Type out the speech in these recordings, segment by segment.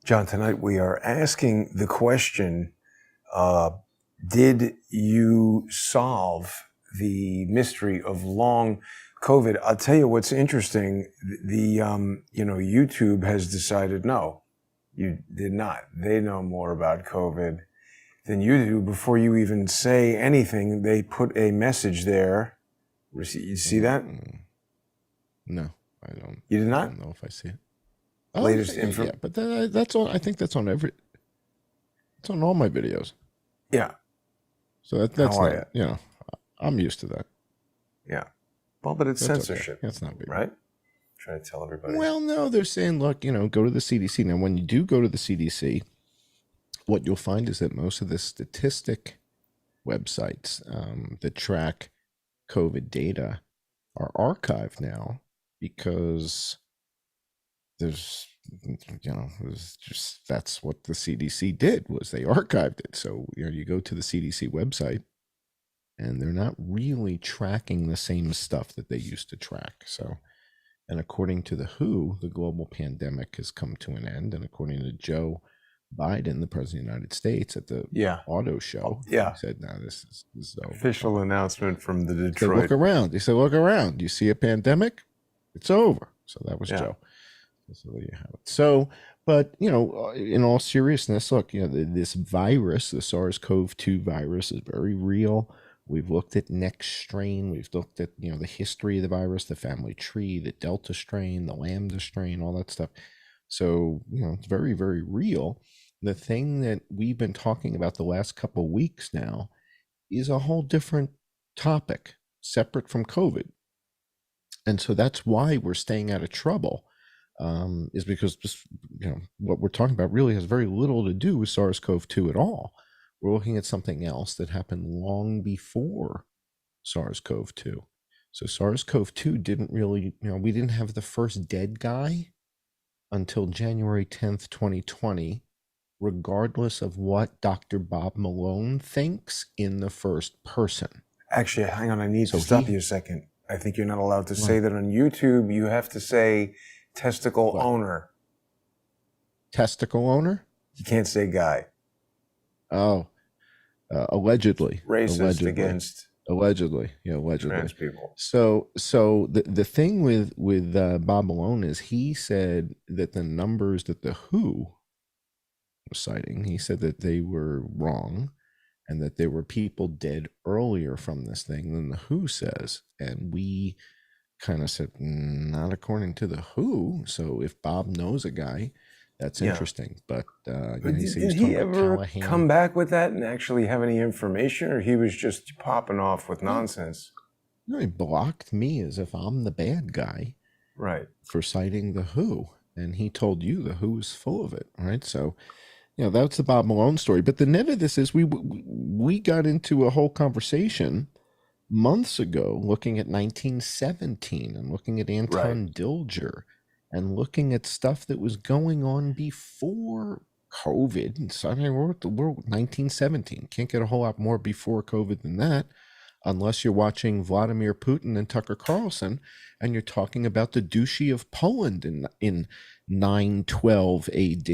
John, tonight we are asking the question, did you solve the mystery of long COVID? I'll tell you what's interesting. YouTube has decided, no, you did not. They know more about COVID than you do. Before you even say anything, they put a message there. You see that? No, I don't. You did not? I don't know if I see it. Latest info. Yeah, but that's on. I think that's on it's on all my videos. Yeah. So that's not. I'm used to that. Yeah. Well, but it's That's censorship. Okay. That's not big, right? Trying to tell everybody. Well, no, they're saying, look, go to the CDC. Now, when you do go to the CDC, what you'll find is that most of the statistic websites that track COVID data are archived now because there's just that's what the CDC did, was they archived it. So you go to the CDC website and they're not really tracking the same stuff that they used to track. So, and according to the WHO, the global pandemic has come to an end. And according to Joe Biden, the president of the United States, at the auto show, he said, "No, this is over." Official announcement from the Detroit. He said, look around. He said, look around. You see a pandemic? It's over. So that was Joe. So there you have it. So, but in all seriousness, look, this virus, the SARS-CoV-2 virus, is very real. We've looked at next strain. We've looked at the history of the virus, the family tree, the Delta strain, the Lambda strain, all that stuff. So it's very, very real. The thing that we've been talking about the last couple of weeks now is a whole different topic, separate from COVID. And so that's why we're staying out of trouble, is because just, what we're talking about really has very little to do with SARS-CoV-2 at all. We're looking at something else that happened long before SARS-CoV-2. So SARS-CoV-2 didn't really, we didn't have the first dead guy until January 10th, 2020, regardless of what Dr. Bob Malone thinks in the first person. Actually, hang on, I need to stop you a second. I think you're not allowed to say that on YouTube. You have to say testicle owner. Testicle owner? You can't say guy. Oh, allegedly. Racist against allegedly trans people. So the thing with Bob Malone is he said that the numbers that the WHO was citing, he said that they were wrong and that there were people dead earlier from this thing than the WHO says. And we kind of said, not according to the WHO. So if Bob knows a guy, that's interesting. But did he ever come back with that and actually have any information, or he was just popping off with nonsense? No, he blocked me as if I'm the bad guy, right, for citing the WHO, and he told you the WHO is full of it, right? So, that's the Bob Malone story. But the net of this is we got into a whole conversation months ago looking at 1917 and looking at Anton Dilger and looking at stuff that was going on before COVID. And so, we're at the world 1917. Can't get a whole lot more before COVID than that, unless you're watching Vladimir Putin and Tucker Carlson, and you're talking about the Duchy of Poland in 912 AD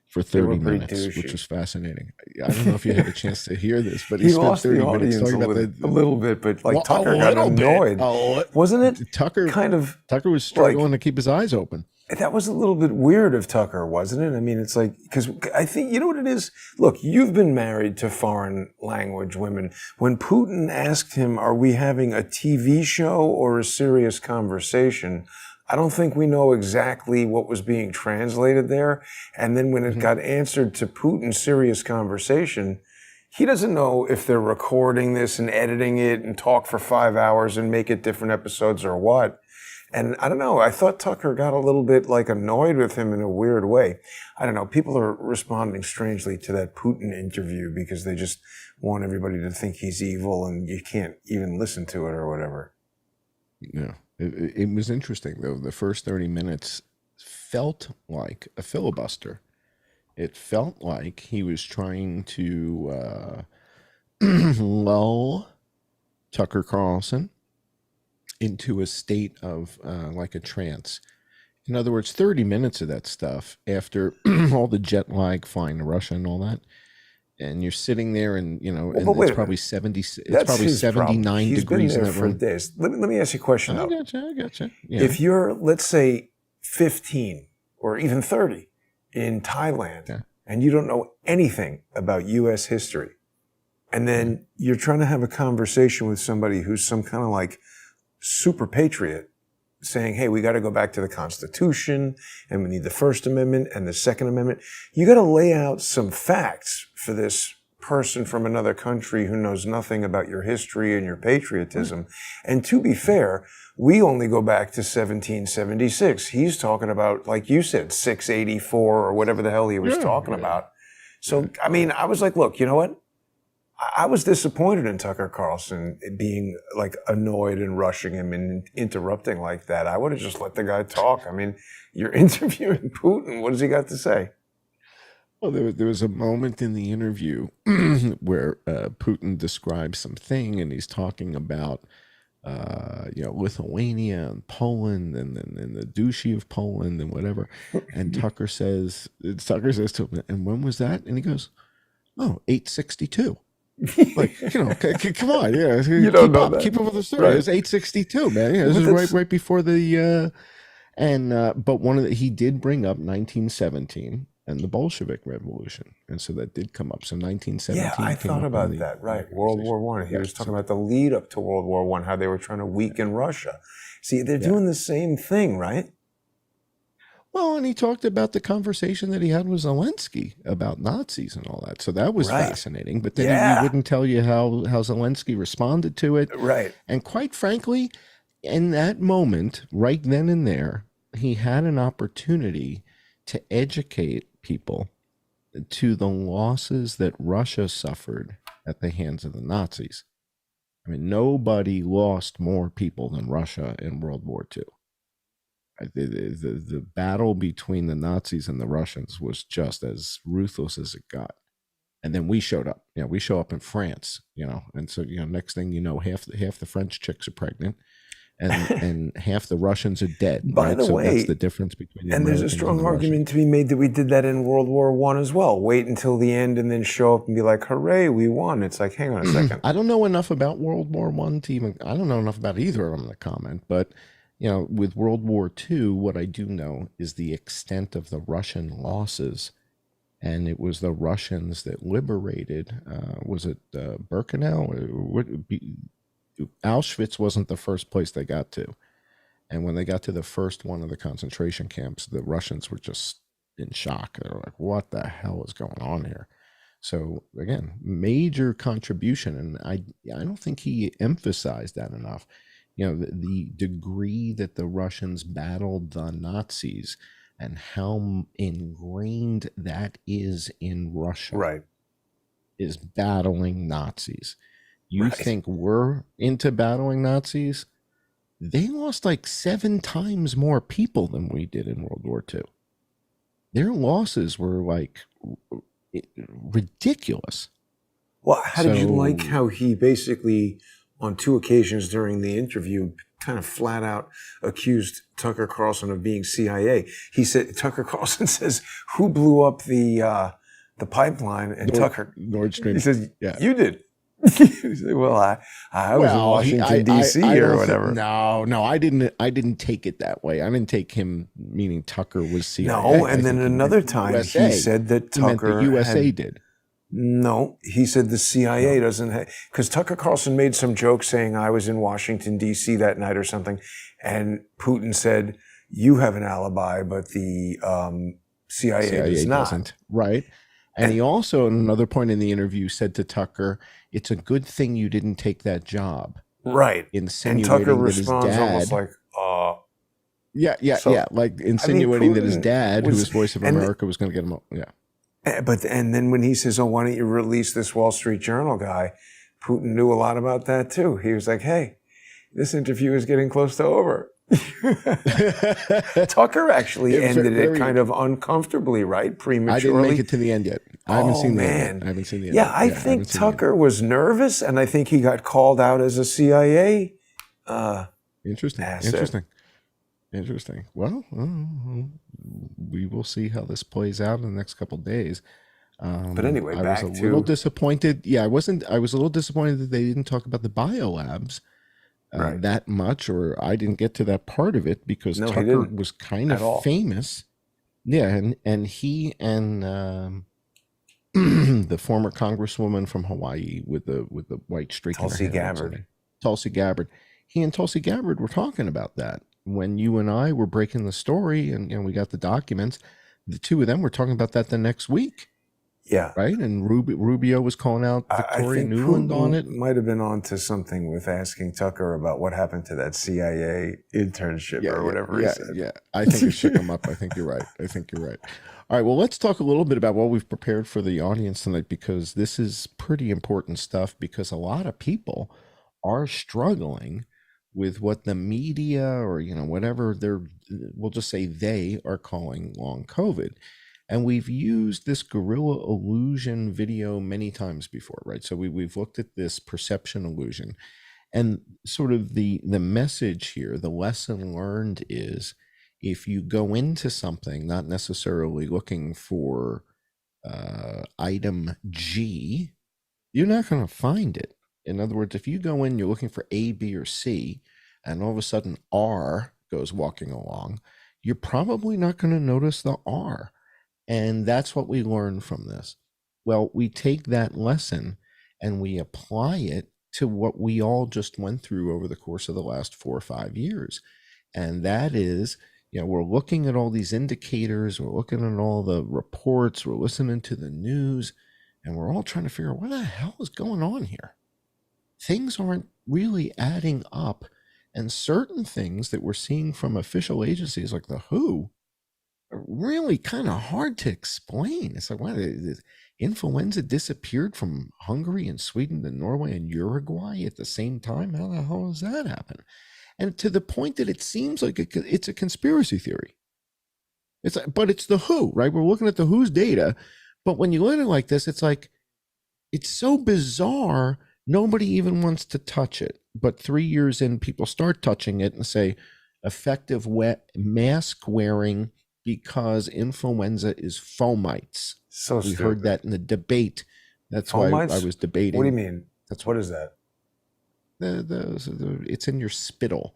for 30 minutes, which was fascinating. I don't know if you had a chance to hear this, but he spent 30 minutes talking about a little bit, but Tucker got annoyed. Wasn't it? Tucker was struggling to keep his eyes open. That was a little bit weird of Tucker, wasn't it? I mean, it's like, because I think, you know what it is? Look, you've been married to foreign language women. When Putin asked him, are we having a TV show or a serious conversation? I don't think we know exactly what was being translated there. And then when it got answered to Putin, serious conversation, he doesn't know if they're recording this and editing it and talk for 5 hours and make it different episodes or what. And I don't know, I thought Tucker got a little bit annoyed with him in a weird way. I don't know, people are responding strangely to that Putin interview because they just want everybody to think he's evil and you can't even listen to it or whatever. Yeah. It was interesting, though. The first 30 minutes felt like a filibuster. It felt like he was trying to lull Tucker Carlson into a state of like a trance. In other words, 30 minutes of that stuff after all the jet lag flying to Russia and all that. And you're sitting there and, Well, and but wait it's a probably minute. 70, it's That's probably his problem. 79 He's been degrees in there that for room. days. Let me ask you a question, though. I gotcha. Yeah. If you're, let's say, 15 or even 30 in Thailand and you don't know anything about U.S. history, and then you're trying to have a conversation with somebody who's some kind of like super patriot saying, hey, we got to go back to the Constitution and we need the First Amendment and the Second Amendment. You got to lay out some facts for this person from another country who knows nothing about your history and your patriotism. And to be fair, we only go back to 1776. He's talking about, like you said, 684 or whatever the hell he was talking about. So, I mean, I was like, look, you know what? I was disappointed in Tucker Carlson being like annoyed and rushing him and interrupting like that. I would have just let the guy talk. I mean, you're interviewing Putin. What does he got to say? Well, there was a moment in the interview where Putin describes something, and he's talking about Lithuania and Poland and the Duchy of Poland and whatever. And Tucker says to him, and when was that? And he goes, 862. Like, come on, You don't know that. Keep up with the story. Right. It was 862, man. Yeah, this is right before the but he did bring up 1917 and the Bolshevik Revolution, and so that did come up. So 1917. Yeah, I thought about that. Right, World War I. He was talking about the lead up to World War I, how they were trying to weaken Russia. See, they're doing the same thing, right? Well, and he talked about the conversation that he had with Zelensky about Nazis and all that. So that was fascinating. But then he wouldn't tell you how Zelensky responded to it. Right. And quite frankly, in that moment, right then and there, he had an opportunity to educate people to the losses that Russia suffered at the hands of the Nazis. I mean, nobody lost more people than Russia in World War II. The battle between the Nazis and the Russians was just as ruthless as it got. And then we showed up. We show up in France, and so next thing you know, half the French chicks are pregnant, and half the Russians are dead. By the way, that's the difference between the and Americans there's a strong and the argument Russians. to be made that we did that in World War I as well. Wait until the end and then show up and be like, hooray, we won. It's like, hang on a second. I don't know enough about World War I to even, I don't know enough about either of them to comment, but with World War II, what I do know is the extent of the Russian losses. And it was the Russians that liberated, was it Birkenau? Auschwitz wasn't the first place they got to. And when they got to the first one of the concentration camps, the Russians were just in shock. They were like, what the hell is going on here? So again, major contribution. And I don't think he emphasized that enough. The degree that the Russians battled the Nazis and how ingrained that is in Russia is battling Nazis. You think we're into battling Nazis? They lost like 7 times more people than we did in World War II. Their losses were like ridiculous. Well, how did you like how he basically, on 2 occasions during the interview, kind of flat out accused Tucker Carlson of being CIA? He said, Tucker Carlson says, who blew up the pipeline? And Nord Stream. He says, you did. He said, well, I was in Washington, D.C. or whatever. No, I didn't take it that way. I didn't take him, meaning Tucker was CIA. No, and then another time he said that Tucker the USA did. No, he said the CIA doesn't have, because Tucker Carlson made some joke saying I was in Washington, D.C. that night or something. And Putin said, you have an alibi, but the CIA does not. Doesn't. Right. And he also, at another point in the interview, said to Tucker, it's a good thing you didn't take that job. Right. Insinuating and Tucker that responds his dad, almost like, like insinuating that his dad, who was Voice of America, was going to get him. And then when he says, why don't you release this Wall Street Journal guy? Putin knew a lot about that too. He was like, hey, this interview is getting close to over. Tucker actually ended it kind of uncomfortably, right? Prematurely. I didn't make it to the end yet. I haven't seen the end. I haven't seen the end. Yeah, I think Tucker was nervous, and I think he got called out as a CIA Interesting. asset. Interesting. Interesting. Well, we will see how this plays out in the next couple of days. But anyway, I was a back little to disappointed. Yeah, I wasn't. I was a little disappointed that they didn't talk about the biolabs right. that much, or I didn't get to that part of it because No, he Tucker didn't was kind of at all. famous. Yeah, and he and the former congresswoman from Hawaii with the white streak in her Tulsi hair, what's her Gabbard. name? Tulsi Gabbard. He and Tulsi Gabbard were talking about that when you and I were breaking the story, and we got the documents. The two of them were talking about that the next week, Yeah. right? And Rubio was calling out I Victoria think Nuland on Putin it. might have been onto something with asking Tucker about what happened to that CIA internship Yeah, or yeah, whatever he yeah, said. yeah. I think it shook him up. I think you're right. I think you're right. All right. Well, let's talk a little bit about what we've prepared for the audience tonight, because this is pretty important stuff, because a lot of people are struggling with what the media, or whatever we'll just say they are calling long COVID. And we've used this gorilla illusion video many times before, right? So we've looked at this perception illusion, and sort of the message here, the lesson learned is, if you go into something not necessarily looking for item G, you're not going to find it. In other words, if you go in, you're looking for A, B, or C, and all of a sudden R goes walking along, you're probably not going to notice the R. And that's what we learn from this. Well, we take that lesson and we apply it to what we all just went through over the course of the last 4 or 5 years. And that is, we're looking at all these indicators, we're looking at all the reports, we're listening to the news, and we're all trying to figure out what the hell is going on here. Things aren't really adding up. And certain things that we're seeing from official agencies like the WHO are really kind of hard to explain. It's like, what? Influenza disappeared from Hungary and Sweden to Norway and Uruguay at the same time? How the hell does that happen? And to the point that it seems like it's a conspiracy theory. But it's the WHO, right? We're looking at the WHO's data. But when you look at it like this, it's like, it's so bizarre, nobody even wants to touch it. But 3 years in, people start touching it and say, effective mask wearing because influenza is fomites. So We stupid. heard that in the debate. That's why I Fomites? was debating. What do you mean? That's What is that? it's in your spittle.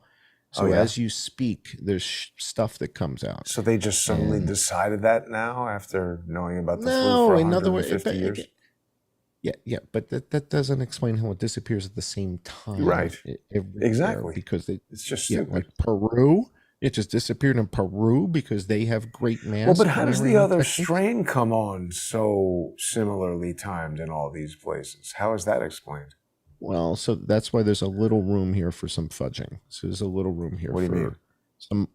So yeah? as you speak, there's stuff that comes out. So they just suddenly And decided that now after knowing about the flu no, for in other words, 150 years? yeah, but that doesn't explain how it disappears at the same time. Right. Everywhere, Exactly. because It's just yeah, stupid. like Peru, it just disappeared in Peru because they have great masks. Well, but how does the other techniques. strain come on so similarly timed in all these places? How is that explained? Well, so that's why there's a little room here for some fudging. So there's a little room here What do you mean?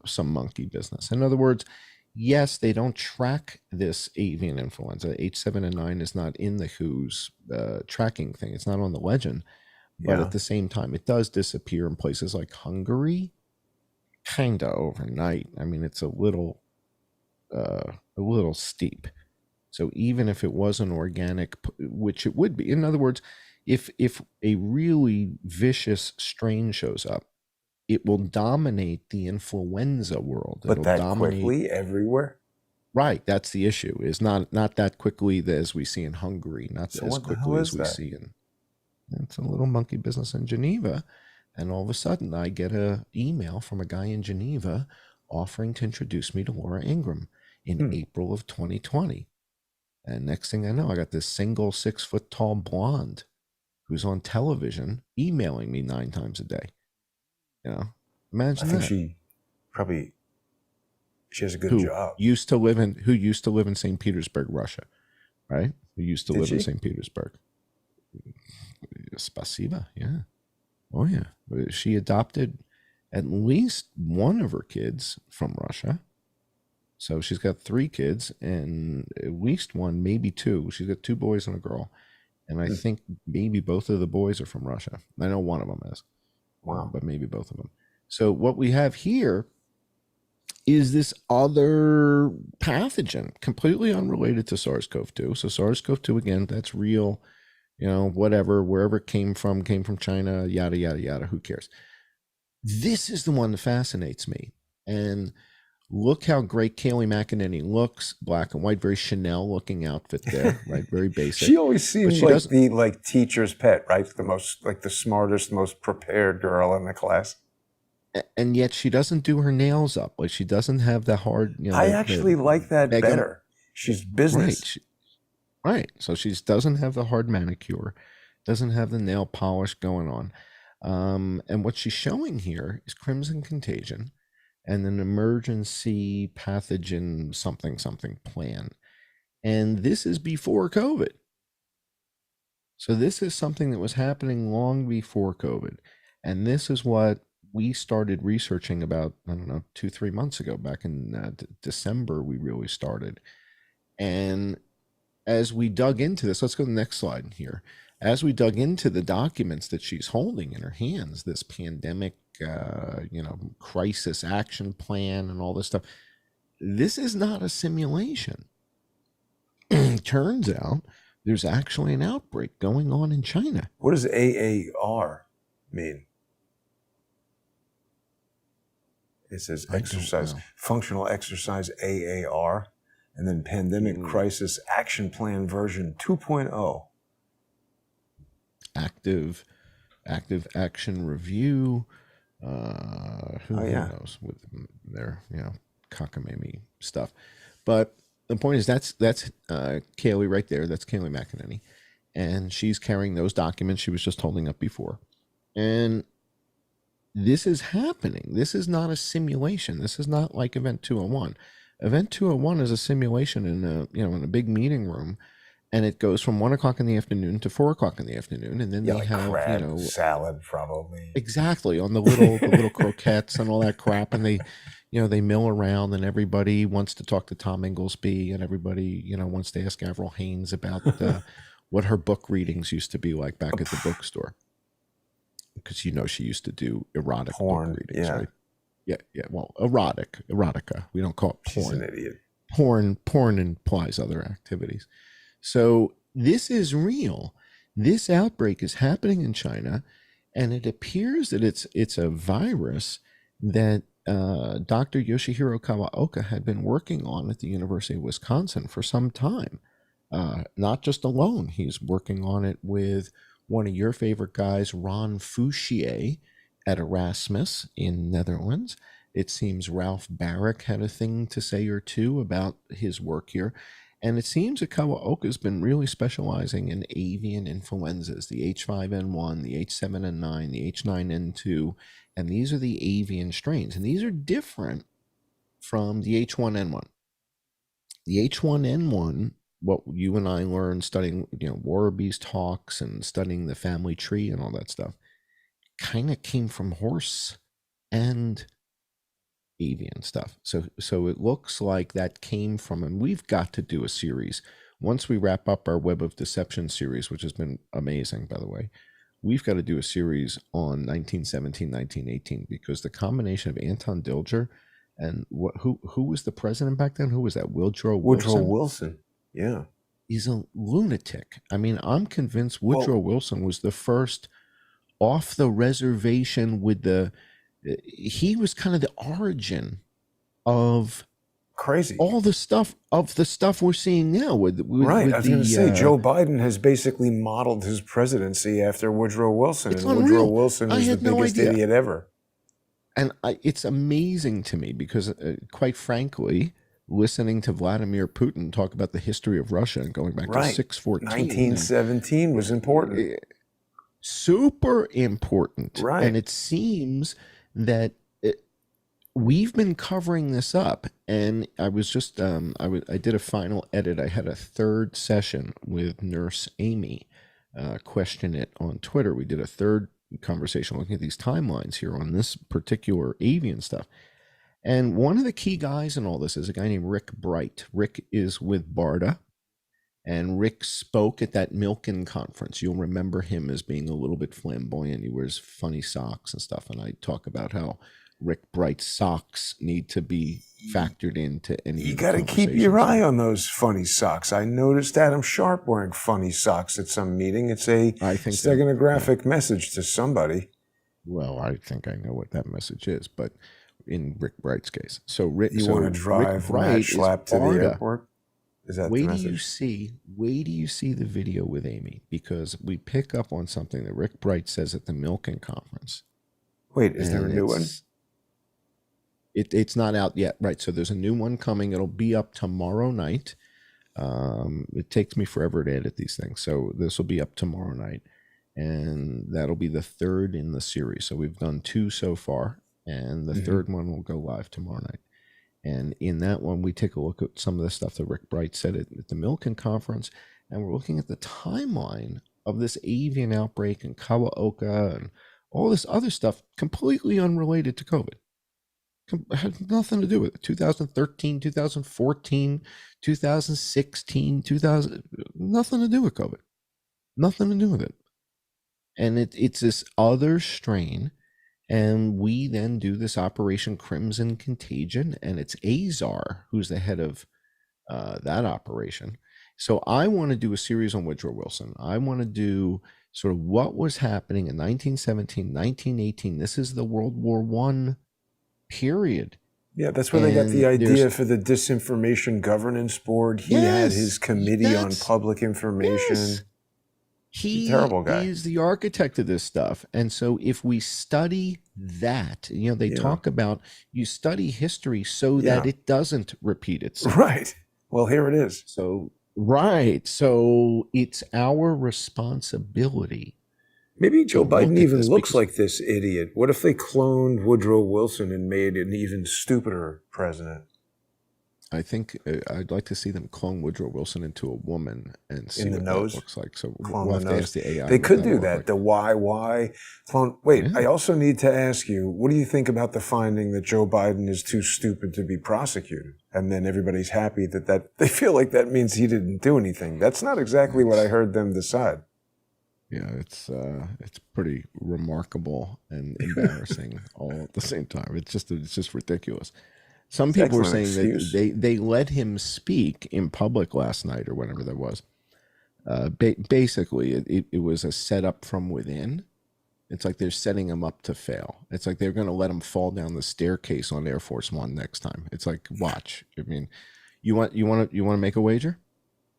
for some monkey business. In other words, yes, they don't track this avian influenza. H7N9 is not in the WHO's tracking thing. It's not on the legend. But Yeah. at the same time, it does disappear in places like Hungary, kind of overnight. I mean, it's a little steep. So even if it was an organic, which it would be, in other words, if a really vicious strain shows up, it will dominate the influenza world. But It'll that dominate quickly everywhere? Right, that's the issue. Is not that quickly as we see in Hungary, not So as what the quickly hell as is we that? see in. It's a little monkey business in Geneva, and all of a sudden I get an email from a guy in Geneva offering to introduce me to Laura Ingraham in April of 2020. And next thing I know, I got this single 6-foot tall blonde who's on television emailing me 9 times a day. Imagine I think that. she has a good who job. used to live in St. Petersburg, Russia, right? Who used to Did live in she? St. Petersburg. Spasiba, yeah. Oh yeah. She adopted at least one of her kids from Russia. So she's got 3 kids, and at least one, maybe 2. She's got 2 boys and a girl. And I think maybe both of the boys are from Russia. I know one of them is. Wow. But maybe both of them. So what we have here is this other pathogen, completely unrelated to SARS-CoV-2. So SARS-CoV-2, again, that's real, whatever, wherever it came from China, yada, yada, yada, who cares? This is the one that fascinates me. And look how great Kayleigh McEnany looks, black and white, very Chanel looking outfit there, right? Very basic. She always But seemed she like doesn't, the teacher's pet, right? The most, like the smartest, most prepared girl in the class. and yet she doesn't do her nails up. Like she doesn't have the hard, I the actually like that Megan, better. She's right? business. Right. So she doesn't have the hard manicure, doesn't have the nail polish going on. And what she's showing here is crimson contagion and an emergency pathogen something something plan. And this is before COVID. So this is something that was happening long before COVID. And this is what we started researching about, I don't know, 2, 3 months ago. Back in December, we really started. And as we dug into this, let's go to the next slide here. As we dug into the documents that she's holding in her hands, this pandemic, crisis action plan and all this stuff, this is not a simulation. Turns out there's actually an outbreak going on in China. What does AAR mean? It says exercise, functional exercise AAR, and then pandemic crisis action plan version 2.0. Active action review. Who knows with their cockamamie stuff. But the point is that's Kayleigh right there. That's Kayleigh McEnany, and she's carrying those documents she was just holding up before. And this is happening. This is not a simulation. This is not like Event 201. Event 201 is a simulation in a big meeting room, and it goes from 1 o'clock in the afternoon to 4 o'clock in the afternoon, and then they like have crab salad probably exactly on the little croquettes and all that crap, and they mill around, and everybody wants to talk to Tom Inglesby, and everybody wants to ask Avril Haines about what her book readings used to be like back at the bookstore, because she used to do erotic porn book readings, yeah. Right? Yeah. Well, erotica. We don't call it porn. She's an idiot. Porn implies other activities. So this is real. This outbreak is happening in China, and it appears that it's a virus that Dr. Yoshihiro Kawaoka had been working on at the University of Wisconsin for some time. Not just alone. He's working on it with one of your favorite guys, Ron Fouchier, at Erasmus in Netherlands. It seems Ralph Barrick had a thing to say or two about his work here. And it seems that Kawaoka's been really specializing in avian influenzas, the H5N1, the H7N9, the H9N2, and these are the avian strains. And these are different from the H1N1. The H1N1, what you and I learned studying, Warburg's talks and studying the family tree and all that stuff, kind of came from horse and avian stuff. So it looks like that came from, and we've got to do a series. Once we wrap up our Web of Deception series, which has been amazing, by the way, we've got to do a series on 1917, 1918, because the combination of Anton Dilger and who was the president back then? Who was that? Woodrow Wilson. Yeah. He's a lunatic. I mean, I'm convinced Woodrow Wilson was the first off the reservation he was kind of the origin of crazy all the stuff we're seeing now with right. I was going to say Joe Biden has basically modeled his presidency after Woodrow Wilson, and unreal. Woodrow Wilson is the biggest idiot ever. And it's amazing to me because, quite frankly, listening to Vladimir Putin talk about the history of Russia and going back to 614, 1917 was important, super important, right? And it seems that we've been covering this up, and I was just I did a final edit. I had a third session with Nurse Amy, Question It on Twitter. We did a third conversation looking at these timelines here on this particular avian stuff. And one of the key guys in all this is a guy named Rick Bright. Rick is with BARDA, and Rick spoke at that Milken conference. You'll remember him as being a little bit flamboyant. He wears funny socks and stuff, and I talk about how Rick Bright's socks need to be factored into any. You got to keep your eye on those funny socks. I noticed Adam Sharp wearing funny socks at some meeting. It's a steganographic message to somebody. Well, I think I know what that message is, but in Rick Bright's case. So You want to drive Matt Schlapp to the airport? Is that the message? Wait do you see the video with Amy, because we pick up on something that Rick Bright says at the Milken conference. Wait, is there a new one? It's not out yet, right? So there's a new one coming. It'll be up tomorrow night. It takes me forever to edit these things, so this will be up tomorrow night, and that'll be the third in the series. So we've done 2 so far, and the third one will go live tomorrow night. And in that one, we take a look at some of the stuff that Rick Bright said at the Milken conference, and we're looking at the timeline of this avian outbreak in Kawaoka and all this other stuff completely unrelated to COVID. Had nothing to do with it. 2013, 2014, 2016, 2000, nothing to do with COVID. Nothing to do with it. And it's this other strain. And we then do this Operation Crimson Contagion, and it's Azar who's the head of that operation. So I want to do a series on Woodrow Wilson. I want to do sort of what was happening in 1917, 1918. This is the World War I period. Yeah, that's where they got the idea for the Disinformation Governance Board. He had his Committee on Public Information. Yes. He's a terrible guy. He is the architect of this stuff. And so if we study that, they talk about you study history so that it doesn't repeat itself. Right. Well, here it is. So, right. So it's our responsibility. Maybe Joe Biden even looks like this idiot. What if they cloned Woodrow Wilson and made an even stupider president? I think I'd like to see them clone Woodrow Wilson into a woman and see what that looks like. So we'll have to ask the AI. They could do that. The YY clone. Wait, I also need to ask you, what do you think about the finding that Joe Biden is too stupid to be prosecuted? And then everybody's happy that they feel like that means he didn't do anything. That's not exactly what I heard them decide. Yeah, it's pretty remarkable and embarrassing all at the same time. It's just ridiculous. Some people were saying that they let him speak in public last night or whatever that was. Basically, it was a setup from within. It's like they're setting him up to fail. It's like they're going to let him fall down the staircase on Air Force One next time. It's like, watch. I mean, you want to make a wager?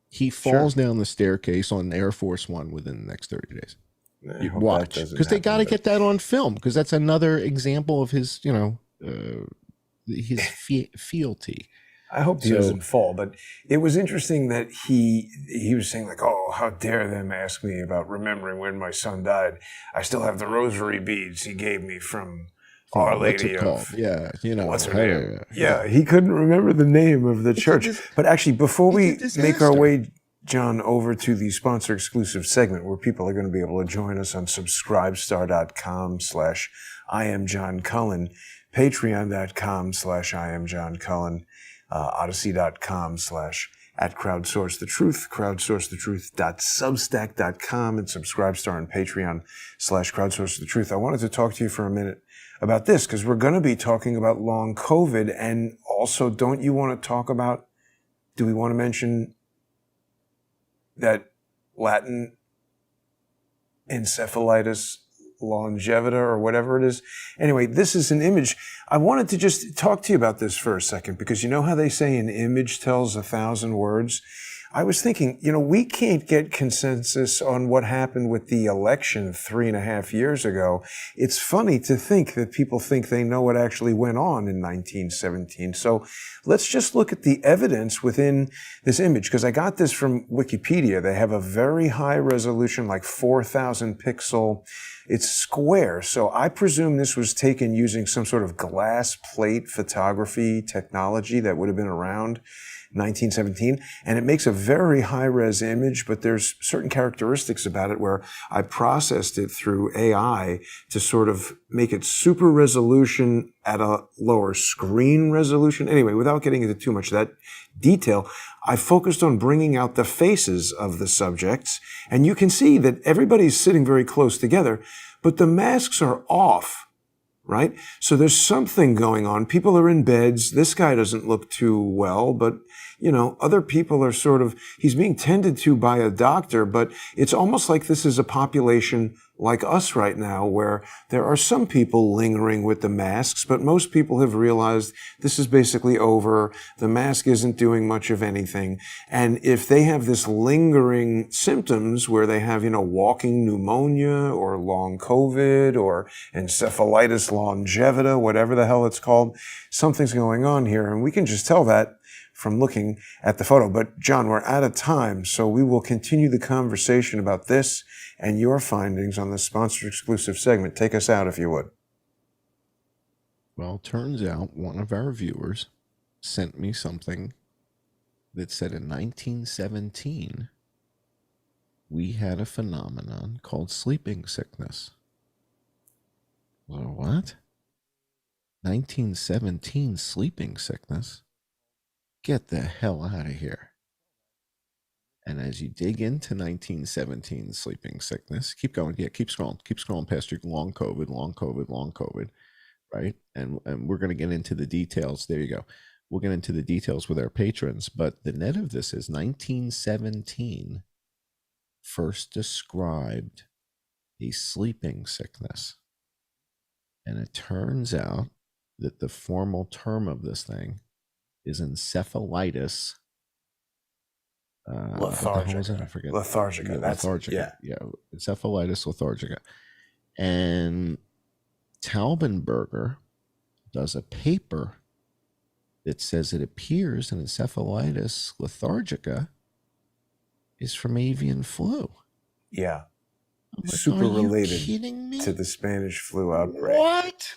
He falls down the staircase on Air Force One within the next 30 days. You watch, because they got to get that on film, because that's another example of his, his fealty. I hope he doesn't fall, but it was interesting that he was saying like, oh, how dare them ask me about remembering when my son died. I still have the rosary beads he gave me from Our Lady of... Yeah, what's her name? Yeah, he couldn't remember the name of the church. But actually, before we make our way, John, over to the sponsor exclusive segment where people are going to be able to join us on subscribestar.com/IamJohnCullen, patreon.com/IamJohnCullen, odyssey.com/@crowdsourcethetruth, crowdsourcethetruth.substack.com, and subscribestar and patreon/crowdsourcethetruth. I wanted to talk to you for a minute about this because we're going to be talking about long COVID, and also, don't you want to talk about, do we want to mention that Latin encephalitis longevita or whatever it is? Anyway, this is an image. I wanted to just talk to you about this for a second, because you know how they say an image tells 1,000 words? I was thinking, we can't get consensus on what happened with the election 3.5 years ago. It's funny to think that people think they know what actually went on in 1917. So let's just look at the evidence within this image, because I got this from Wikipedia. They have a very high resolution, like 4,000 pixel. It's square. So I presume this was taken using some sort of glass plate photography technology that would have been around 1917, and it makes a very high-res image, but there's certain characteristics about it where I processed it through AI to sort of make it super resolution at a lower screen resolution. Anyway, without getting into too much of that detail, I focused on bringing out the faces of the subjects, and you can see that everybody's sitting very close together, but the masks are off. Right? So there's something going on. People are in beds. This guy doesn't look too well, but, other people are he's being tended to by a doctor, but it's almost like this is a population like us right now, where there are some people lingering with the masks, but most people have realized this is basically over. The mask isn't doing much of anything. And if they have this lingering symptoms where they have, walking pneumonia or long COVID or encephalitis longevita, whatever the hell it's called, something's going on here. And we can just tell that from looking at the photo. But John, we're out of time, so we will continue the conversation about this and your findings on the sponsored exclusive segment. Take us out, if you would. Well, turns out one of our viewers sent me something that said in 1917, we had a phenomenon called sleeping sickness. Well, what? 1917 sleeping sickness? Get the hell out of here. And as you dig into 1917 sleeping sickness, keep going. Yeah, keep scrolling past your long COVID, right? And we're going to get into the details. There you go. We'll get into the details with our patrons. But the net of this is 1917 first described a sleeping sickness. And it turns out that the formal term of this thing is encephalitis. Lethargica. I forget. Lethargica. Yeah, That's lethargica. Yeah, encephalitis lethargica. And Taubenberger does a paper that says it appears an encephalitis lethargica is from avian flu. Yeah. Like, super related kidding me? To the Spanish flu outbreak. What?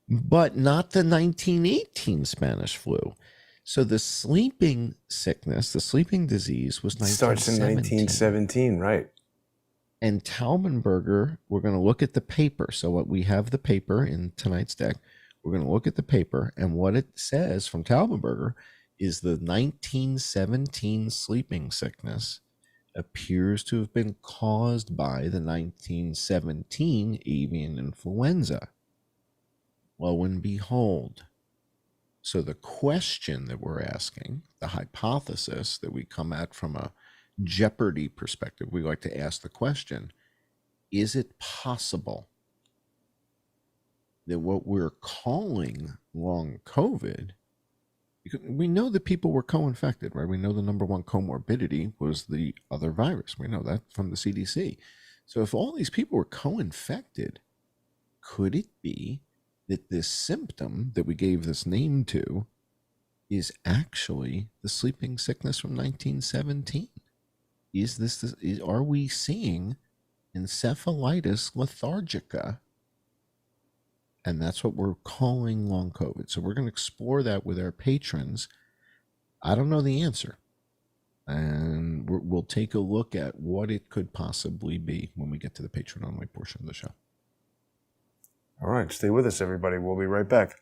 But not the 1918 Spanish flu. So the sleeping sickness, the sleeping disease was 1917. Starts in 1917, right. And Taubenberger, we're going to look at the paper. So what we have the paper in tonight's deck. We're going to look at the paper, and what it says from Taubenberger is the 1917 sleeping sickness appears to have been caused by the 1917 avian influenza. Lo and behold. So the question that we're asking, the hypothesis that we come at from a Jeopardy perspective, we like to ask the question, is it possible that what we're calling long COVID, because we know that people were co-infected, right? We know the number one comorbidity was the other virus. We know that from the CDC. So if all these people were co-infected, could it be that this symptom that we gave this name to is actually the sleeping sickness from 1917? Are we seeing encephalitis lethargica? And that's what we're calling long COVID. So we're going to explore that with our patrons. I don't know the answer. And we'll take a look at what it could possibly be when we get to the patron only portion of the show. All right, stay with us, everybody. We'll be right back.